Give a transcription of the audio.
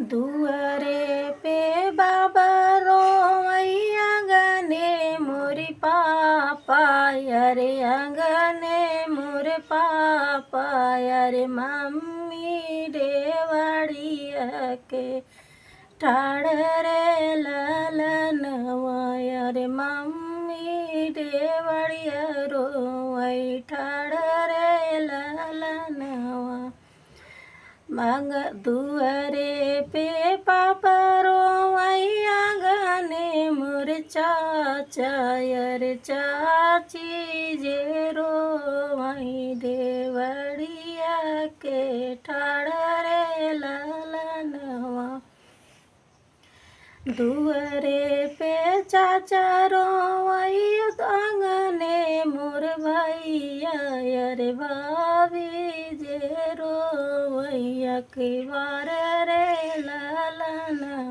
दुआरे पे बाबा रोवै आंगने मोरे पापा अरे आंगने मोरे पापा अरे मम्मी डेवड़िया के ठाड़ रे ललनवा अरे मम्मी डेवड़िया रोवै ठाड़ रे ललनवा मांग दुआरे पे पापा रोवै आंगने मोर चाचा अरे चाची जे रोवै देवड़िया के ठाड़ रे ललनवा दुआरे पे चाचा रोवै आंगने मोर भैया अरे भाभी जे रोवै अखबार रे ललनवा।